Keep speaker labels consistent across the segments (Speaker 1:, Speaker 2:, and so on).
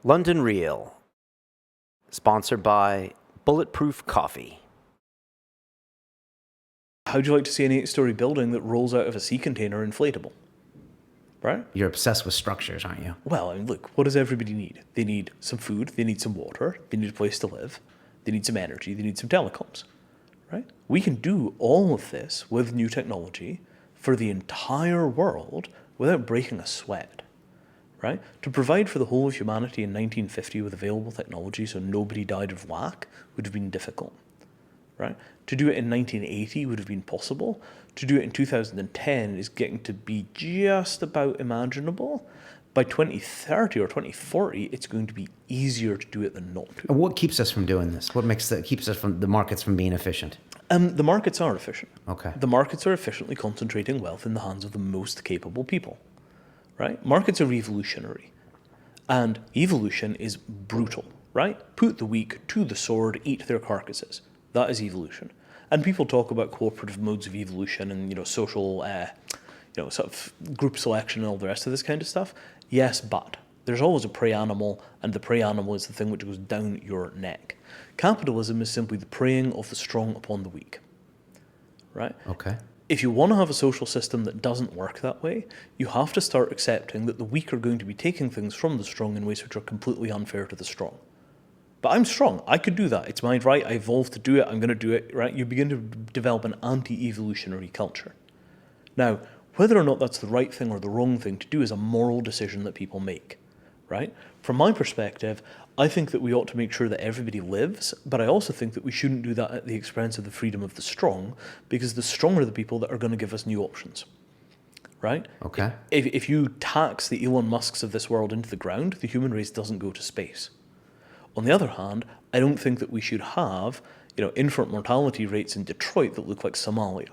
Speaker 1: London Real, sponsored by Bulletproof Coffee.
Speaker 2: How'd you like to see an 8-story building that rolls out of a sea container inflatable? Right?
Speaker 3: You're obsessed with structures, aren't you?
Speaker 2: Well, I mean, look, what does everybody need? They need some food, they need some water, they need a place to live, they need some energy, they need some telecoms, right? We can do all of this with new technology for the entire world without breaking a sweat, right? To provide for the whole of humanity in 1950 with available technology so nobody died of lack would have been difficult, right? To do it in 1980 would have been possible. To do it in 2010 is getting to be just about imaginable. By 2030 or 2040, it's going to be easier to do it than not to.
Speaker 3: What keeps us from doing this? What keeps us from the markets from being efficient?
Speaker 2: The markets are efficient.
Speaker 3: Okay.
Speaker 2: The markets are efficiently concentrating wealth in the hands of the most capable people, right? Markets are evolutionary, and evolution is brutal, right? Put the weak to the sword, eat their carcasses. That is evolution. And people talk about cooperative modes of evolution and, social, sort of group selection and all the rest of this kind of stuff. Yes, but there's always a prey animal, and the prey animal is the thing which goes down your neck. Capitalism is simply the preying of the strong upon the weak, right?
Speaker 3: Okay.
Speaker 2: If you want to have a social system that doesn't work that way, you have to start accepting that the weak are going to be taking things from the strong in ways which are completely unfair to the strong. But I'm strong. I could do that. It's my right. I evolved to do it. I'm going to do it, right? You begin to develop an anti-evolutionary culture. Now, whether or not that's the right thing or the wrong thing to do is a moral decision that people make, right? From my perspective, I think that we ought to make sure that everybody lives, but I also think that we shouldn't do that at the expense of the freedom of the strong, because the strong are the people that are going to give us new options, right?
Speaker 3: Okay.
Speaker 2: If you tax the Elon Musks of this world into the ground, the human race doesn't go to space. On the other hand, I don't think that we should have, infant mortality rates in Detroit that look like Somalia,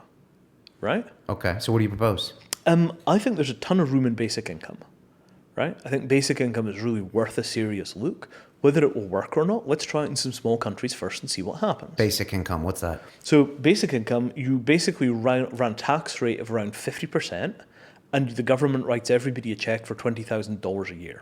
Speaker 2: right?
Speaker 3: Okay. So what do you propose?
Speaker 2: I think there's a ton of room in basic income, right? I think basic income is really worth a serious look. Whether it will work or not, let's try it in some small countries first and see what happens.
Speaker 3: Basic income, what's that?
Speaker 2: So basic income, you basically run a tax rate of around 50%, and the government writes everybody a check for $20,000 a year.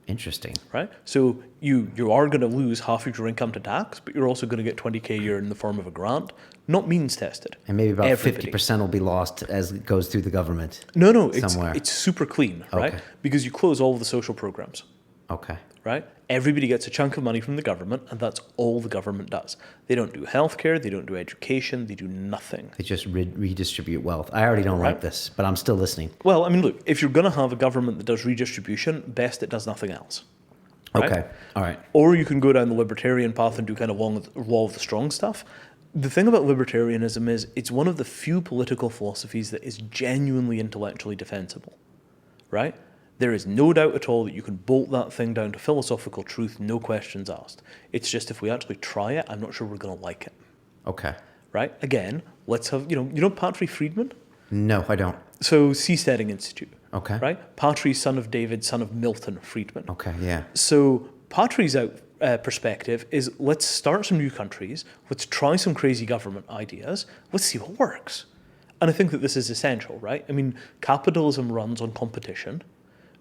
Speaker 3: Interesting.
Speaker 2: Right? So you are going to lose half of your income to tax, but you're also going to get 20K a year in the form of a grant, not means tested.
Speaker 3: And maybe about
Speaker 2: Everybody.
Speaker 3: 50% will be lost as it goes through the government.
Speaker 2: No,
Speaker 3: somewhere.
Speaker 2: it's super clean, right?
Speaker 3: Okay.
Speaker 2: Because you close all of the social programs,
Speaker 3: Okay.
Speaker 2: right? Everybody gets a chunk of money from the government, and that's all the government does. They don't do healthcare, they don't do education, they do nothing.
Speaker 3: They just redistribute wealth. I already don't like this, but I'm still listening.
Speaker 2: Well, I mean, look, if you're going to have a government that does redistribution, best it does nothing else. Right?
Speaker 3: Okay. All right.
Speaker 2: Or you can go down the libertarian path and do kind of law of the strong stuff. The thing about libertarianism is it's one of the few political philosophies that is genuinely intellectually defensible, right? There is no doubt at all that you can bolt that thing down to philosophical truth, no questions asked. It's just if we actually try it, I'm not sure we're going to like it.
Speaker 3: Okay.
Speaker 2: Right? Again, let's have, Patrick Friedman?
Speaker 3: No, I don't.
Speaker 2: So Seasteading Institute.
Speaker 3: Okay.
Speaker 2: Right? Patri, son of David, son of Milton Friedman.
Speaker 3: Okay, yeah.
Speaker 2: So Patri's perspective is let's start some new countries, let's try some crazy government ideas, let's see what works. And I think that this is essential, right? I mean, capitalism runs on competition.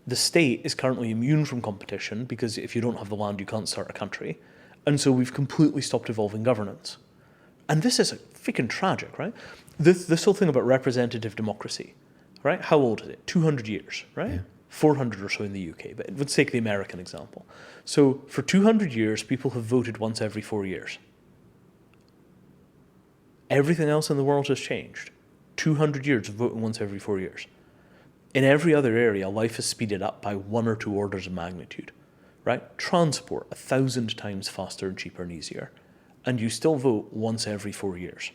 Speaker 2: The state is currently immune from competition because if you don't have the land, you can't start a country. And so we've completely stopped evolving governance. And this is freaking tragic, right? This whole thing about representative democracy, right? How old is it? 200 years, right?
Speaker 3: Yeah.
Speaker 2: 400 or so in the UK, but let's take the American example. So for 200 years, people have voted once every 4 years. Everything else in the world has changed. 200 years of voting once every 4 years. In every other area, life has speeded up by 1 or 2 orders of magnitude, right? Transport 1,000 times faster and cheaper and easier, and you still vote once every 4 years,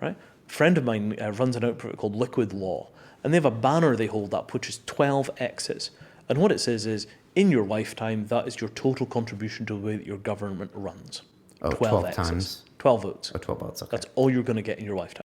Speaker 2: right? A friend of mine runs an outfit called Liquid Law, and they have a banner they hold up which is 12 X's, and what it says is, in your lifetime, that is your total contribution to the way that your government runs.
Speaker 3: Oh, 12
Speaker 2: X's.
Speaker 3: times?
Speaker 2: 12 votes.
Speaker 3: Oh, 12 votes, okay.
Speaker 2: That's all you're going to get in your lifetime.